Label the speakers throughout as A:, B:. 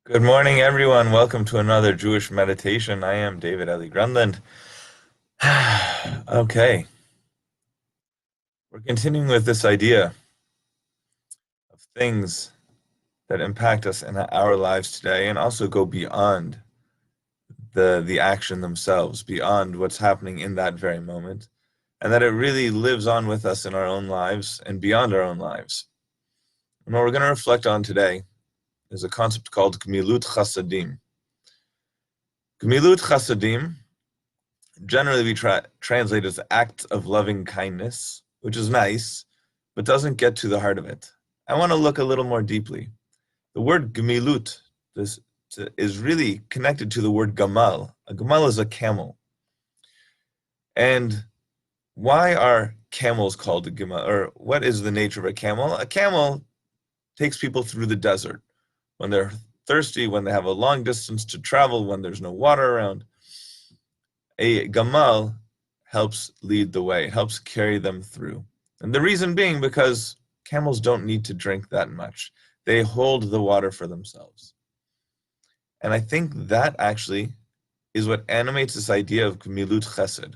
A: Good morning, everyone. Welcome to another Jewish meditation. I am David Eli Grunland. Okay, we're continuing with this idea of things that impact us in our lives today and also go beyond the action themselves, beyond what's happening in that very moment, and that it really lives on with us in our own lives and beyond our own lives. And what we're going to reflect on today is a concept called Gmilut Chasadim. Gmilut Chasadim generally we translate as acts of loving kindness, which is nice, but doesn't get to the heart of it. I want to look a little more deeply. The word gemilut is really connected to the word gamal. A gamal is a camel. And why are camels called a gamal? Or what is the nature of a camel? A camel takes people through the desert when they're thirsty, when they have a long distance to travel, when there's no water around. A gamal helps lead the way, helps carry them through. And the reason being because camels don't need to drink that much. They hold the water for themselves. And I think that actually is what animates this idea of gemilut chesed,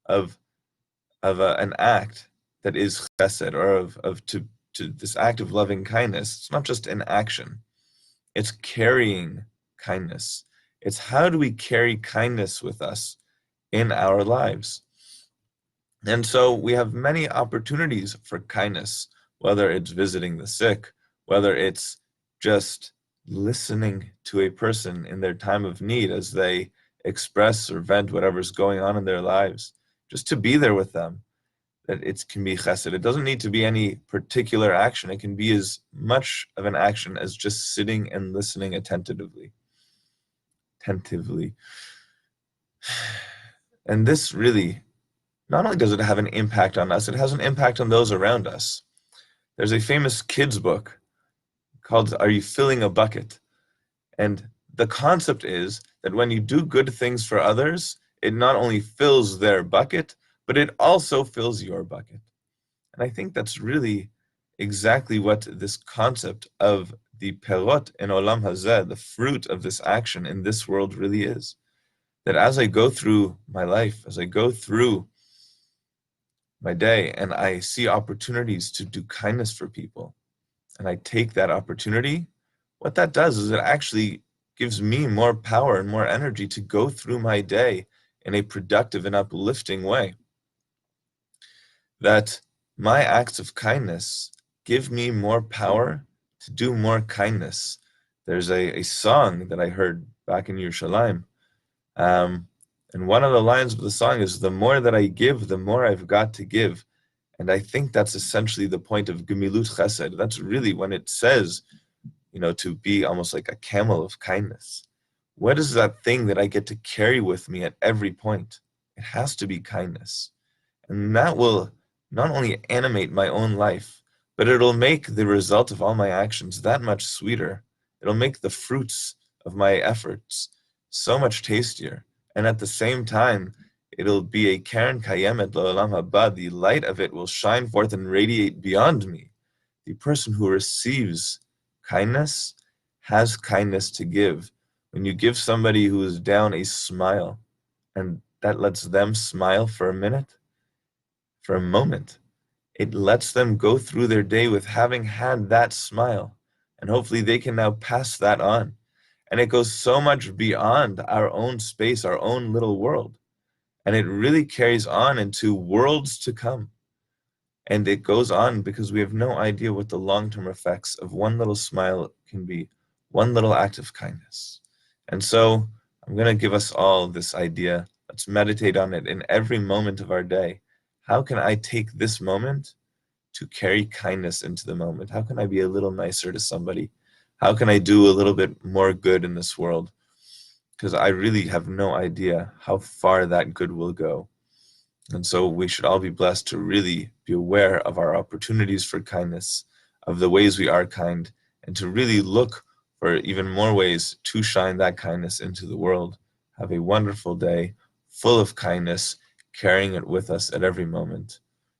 A: of an act that is chesed, or to this act of loving kindness. It's not just an action, it's carrying kindness. It's how do we carry kindness with us in our lives. And so we have many opportunities for kindness, whether it's visiting the sick, whether it's just listening to a person in their time of need as they express or vent whatever's going on in their lives, just to be there with them. That it can be chesed. It doesn't need to be any particular action. It can be as much of an action as just sitting and listening attentively. And this really, not only does it have an impact on us, it has an impact on those around us. There's a famous kids book called Are You Filling a Bucket? And the concept is that when you do good things for others, it not only fills their bucket, but it also fills your bucket. And I think that's really exactly what this concept of the perot in olam hazeh, the fruit of this action in this world really is. That as I go through my life, as I go through my day and I see opportunities to do kindness for people and I take that opportunity, what that does is it actually gives me more power and more energy to go through my day in a productive and uplifting way. That my acts of kindness give me more power to do more kindness. There's a song that I heard back in Yerushalayim, and one of the lines of the song is, the more that I give, the more I've got to give. And I think that's essentially the point of Gemilut Chesed. That's really when it says, to be almost like a camel of kindness. What is that thing that I get to carry with me at every point? It has to be kindness. And that will not only animate my own life, but it'll make the result of all my actions that much sweeter. It'll make the fruits of my efforts so much tastier. And at the same time, it'll be a Karen Kayemet L'Olam Haba. The light of it will shine forth and radiate beyond me. The person who receives kindness has kindness to give. When you give somebody who is down a smile, and that lets them smile for a minute, for a moment, it lets them go through their day with having had that smile. And hopefully they can now pass that on. And it goes so much beyond our own space, our own little world. And it really carries on into worlds to come. And it goes on because we have no idea what the long-term effects of one little smile can be, one little act of kindness. And so I'm going to give us all this idea. Let's meditate on it in every moment of our day. How can I take this moment to carry kindness into the moment? How can I be a little nicer to somebody? How can I do a little bit more good in this world? Because I really have no idea how far that good will go. And so we should all be blessed to really be aware of our opportunities for kindness, of the ways we are kind, and to really look for even more ways to shine that kindness into the world. Have a wonderful day, full of kindness, carrying it with us at every moment.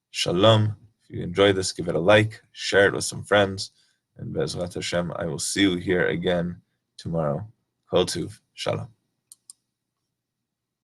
A: Shalom. If you enjoyed this, give it a like, share it with some friends, and Bezrat Hashem, I will see you here again tomorrow. Kol Tuv. Shalom.